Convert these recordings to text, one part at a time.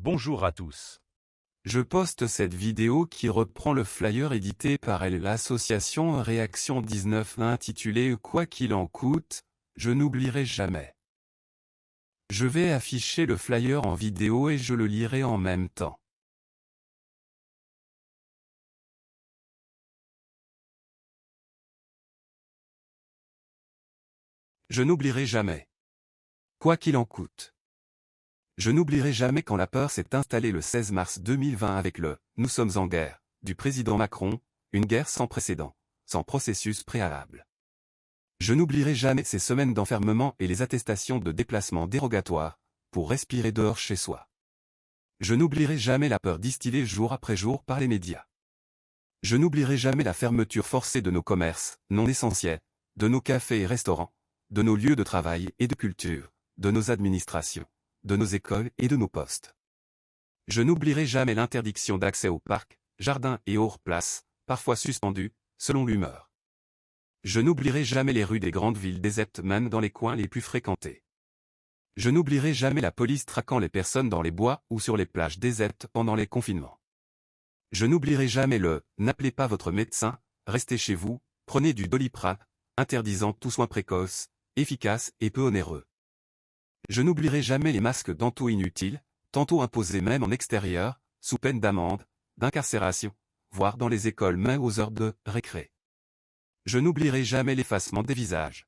Bonjour à tous. Je poste cette vidéo qui reprend le flyer édité par l'association Réaction 19 intitulé « Quoi qu'il en coûte, je n'oublierai jamais ». Je vais afficher le flyer en vidéo et je le lirai en même temps. Je n'oublierai jamais. Quoi qu'il en coûte. Je n'oublierai jamais quand la peur s'est installée le 16 mars 2020 avec le « Nous sommes en guerre » du président Macron, une guerre sans précédent, sans processus préalable. Je n'oublierai jamais ces semaines d'enfermement et les attestations de déplacement dérogatoires, pour respirer dehors chez soi. Je n'oublierai jamais la peur distillée jour après jour par les médias. Je n'oublierai jamais la fermeture forcée de nos commerces, non essentiels, de nos cafés et restaurants, de nos lieux de travail et de culture, de nos administrations, de nos écoles et de nos postes. Je n'oublierai jamais l'interdiction d'accès aux parcs, jardins et hors places, parfois suspendus, selon l'humeur. Je n'oublierai jamais les rues des grandes villes désertes même dans les coins les plus fréquentés. Je n'oublierai jamais la police traquant les personnes dans les bois ou sur les plages désertes pendant les confinements. Je n'oublierai jamais le « n'appelez pas votre médecin, restez chez vous, prenez du Doliprane », interdisant tout soin précoce, efficace et peu onéreux. Je n'oublierai jamais les masques tantôt inutiles, tantôt imposés même en extérieur, sous peine d'amende, d'incarcération, voire dans les écoles même aux heures de récré. Je n'oublierai jamais l'effacement des visages.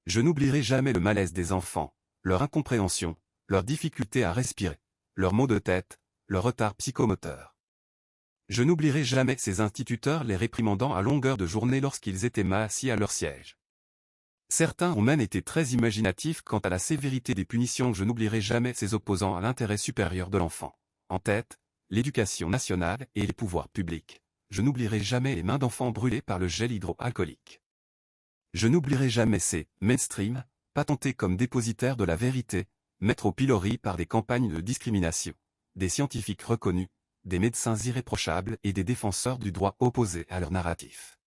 Je n'oublierai jamais le malaise des enfants, leur incompréhension, leur difficulté à respirer, leurs maux de tête, leur retard psychomoteur. Je n'oublierai jamais ces instituteurs les réprimandant à longueur de journée lorsqu'ils étaient mal assis à leur siège. Certains ont même été très imaginatifs quant à la sévérité des punitions. Je n'oublierai jamais ces opposants à l'intérêt supérieur de l'enfant. En tête, l'éducation nationale et les pouvoirs publics. Je n'oublierai jamais les mains d'enfants brûlées par le gel hydroalcoolique. Je n'oublierai jamais ces « mainstream » patentés comme dépositaires de la vérité, mettre au pilori par des campagnes de discrimination, des scientifiques reconnus, des médecins irréprochables et des défenseurs du droit opposés à leur narratif.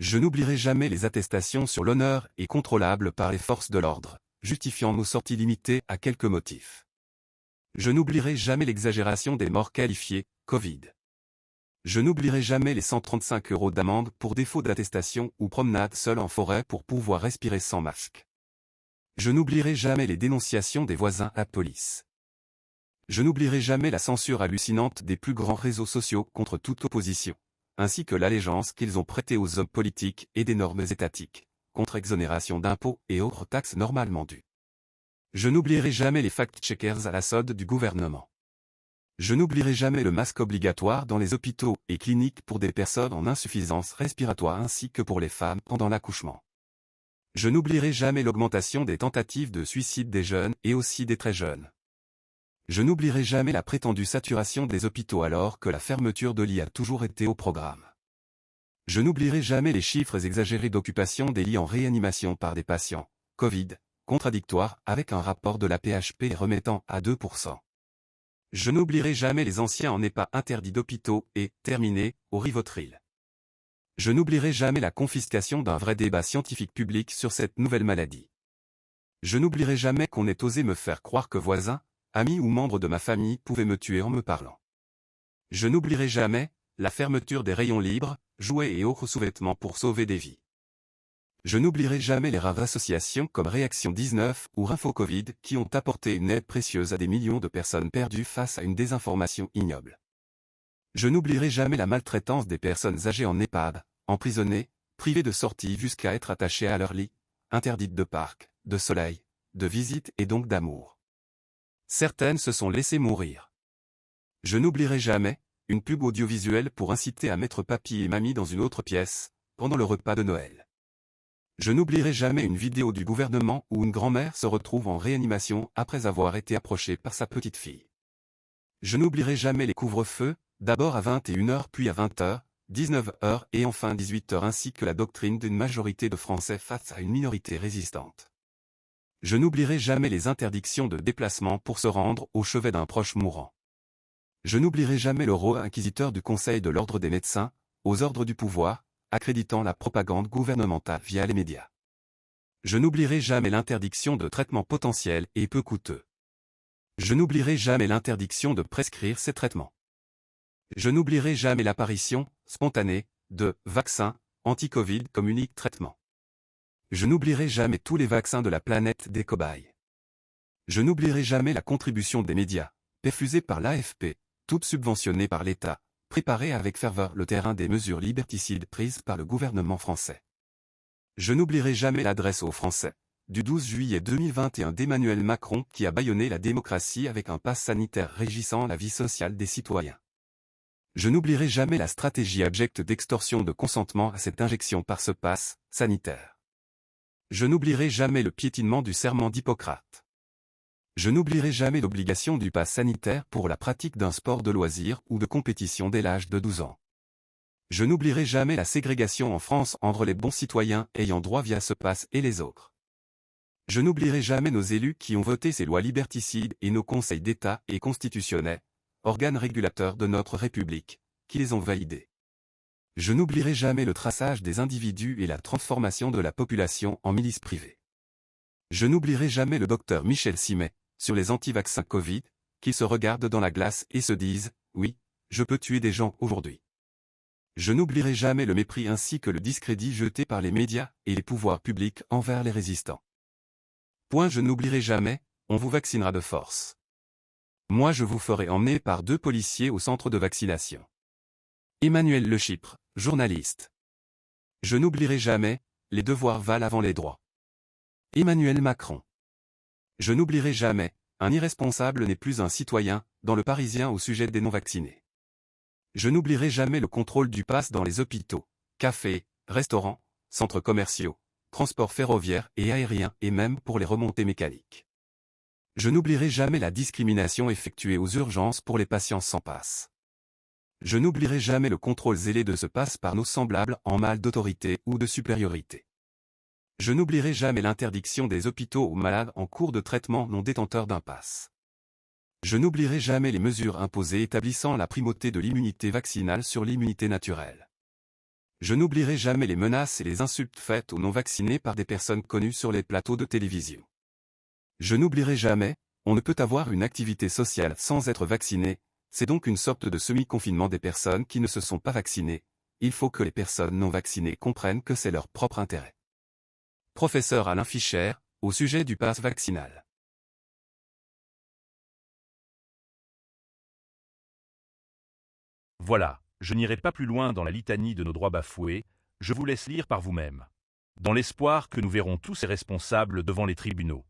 Je n'oublierai jamais les attestations sur l'honneur et contrôlables par les forces de l'ordre, justifiant nos sorties limitées à quelques motifs. Je n'oublierai jamais l'exagération des morts qualifiées, Covid. Je n'oublierai jamais les 135 € d'amende pour défaut d'attestation ou promenade seule en forêt pour pouvoir respirer sans masque. Je n'oublierai jamais les dénonciations des voisins à la police. Je n'oublierai jamais la censure hallucinante des plus grands réseaux sociaux contre toute opposition, ainsi que l'allégeance qu'ils ont prêtée aux hommes politiques et des normes étatiques, contre exonération d'impôts et autres taxes normalement dues. Je n'oublierai jamais les fact-checkers à la solde du gouvernement. Je n'oublierai jamais le masque obligatoire dans les hôpitaux et cliniques pour des personnes en insuffisance respiratoire ainsi que pour les femmes pendant l'accouchement. Je n'oublierai jamais l'augmentation des tentatives de suicide des jeunes et aussi des très jeunes. Je n'oublierai jamais la prétendue saturation des hôpitaux alors que la fermeture de lits a toujours été au programme. Je n'oublierai jamais les chiffres exagérés d'occupation des lits en réanimation par des patients, Covid, contradictoires avec un rapport de la PHP remettant à 2%. Je n'oublierai jamais les anciens en EHPAD interdits d'hôpitaux et, terminés, au Rivotril. Je n'oublierai jamais la confiscation d'un vrai débat scientifique public sur cette nouvelle maladie. Je n'oublierai jamais qu'on ait osé me faire croire que voisins, amis ou membres de ma famille pouvaient me tuer en me parlant. Je n'oublierai jamais la fermeture des rayons libres, jouets et autres sous-vêtements pour sauver des vies. Je n'oublierai jamais les rares associations comme Réaction 19 ou Info-Covid qui ont apporté une aide précieuse à des millions de personnes perdues face à une désinformation ignoble. Je n'oublierai jamais la maltraitance des personnes âgées en EHPAD, emprisonnées, privées de sortie jusqu'à être attachées à leur lit, interdites de parc, de soleil, de visite et donc d'amour. Certaines se sont laissées mourir. Je n'oublierai jamais une pub audiovisuelle pour inciter à mettre papy et mamie dans une autre pièce, pendant le repas de Noël. Je n'oublierai jamais une vidéo du gouvernement où une grand-mère se retrouve en réanimation après avoir été approchée par sa petite fille. Je n'oublierai jamais les couvre-feux, d'abord à 21h puis à 20h, 19h et enfin 18h ainsi que la doctrine d'une majorité de Français face à une minorité résistante. Je n'oublierai jamais les interdictions de déplacement pour se rendre au chevet d'un proche mourant. Je n'oublierai jamais le rôle inquisiteur du Conseil de l'ordre des médecins, aux ordres du pouvoir, accréditant la propagande gouvernementale via les médias. Je n'oublierai jamais l'interdiction de traitements potentiels et peu coûteux. Je n'oublierai jamais l'interdiction de prescrire ces traitements. Je n'oublierai jamais l'apparition, spontanée, de vaccins anti-Covid comme unique traitement. Je n'oublierai jamais tous les vaccins de la planète des cobayes. Je n'oublierai jamais la contribution des médias, perfusée par l'AFP, toute subventionnée par l'État, préparée avec ferveur le terrain des mesures liberticides prises par le gouvernement français. Je n'oublierai jamais l'adresse aux Français, du 12 juillet 2021 d'Emmanuel Macron qui a bâillonné la démocratie avec un pass sanitaire régissant la vie sociale des citoyens. Je n'oublierai jamais la stratégie abjecte d'extorsion de consentement à cette injection par ce pass sanitaire. Je n'oublierai jamais le piétinement du serment d'Hippocrate. Je n'oublierai jamais l'obligation du pass sanitaire pour la pratique d'un sport de loisir ou de compétition dès l'âge de 12 ans. Je n'oublierai jamais la ségrégation en France entre les bons citoyens ayant droit via ce pass et les autres. Je n'oublierai jamais nos élus qui ont voté ces lois liberticides et nos conseils d'État et constitutionnels, organes régulateurs de notre République, qui les ont validés. Je n'oublierai jamais le traçage des individus et la transformation de la population en milices privées. Je n'oublierai jamais le docteur Michel Simet, sur les anti-vaccins Covid, qui se regardent dans la glace et se disent « Oui, je peux tuer des gens aujourd'hui ». Je n'oublierai jamais le mépris ainsi que le discrédit jeté par les médias et les pouvoirs publics envers les résistants. Point je n'oublierai jamais, on vous vaccinera de force. Moi je vous ferai emmener par 2 policiers au centre de vaccination. Emmanuel Le Chypre, journaliste. Je n'oublierai jamais, les devoirs valent avant les droits. Emmanuel Macron. Je n'oublierai jamais, un irresponsable n'est plus un citoyen, dans Le Parisien au sujet des non-vaccinés. Je n'oublierai jamais le contrôle du pass dans les hôpitaux, cafés, restaurants, centres commerciaux, transports ferroviaires et aériens et même pour les remontées mécaniques. Je n'oublierai jamais la discrimination effectuée aux urgences pour les patients sans passe. Je n'oublierai jamais le contrôle zélé de ce pass par nos semblables en mal d'autorité ou de supériorité. Je n'oublierai jamais l'interdiction des hôpitaux aux malades en cours de traitement non détenteurs d'un pass. Je n'oublierai jamais les mesures imposées établissant la primauté de l'immunité vaccinale sur l'immunité naturelle. Je n'oublierai jamais les menaces et les insultes faites aux non-vaccinés par des personnes connues sur les plateaux de télévision. Je n'oublierai jamais, on ne peut avoir une activité sociale sans être vacciné, c'est donc une sorte de semi-confinement des personnes qui ne se sont pas vaccinées, il faut que les personnes non vaccinées comprennent que c'est leur propre intérêt. Professeur Alain Fischer, au sujet du pass vaccinal. Voilà, je n'irai pas plus loin dans la litanie de nos droits bafoués, je vous laisse lire par vous-même. Dans l'espoir que nous verrons tous ces responsables devant les tribunaux.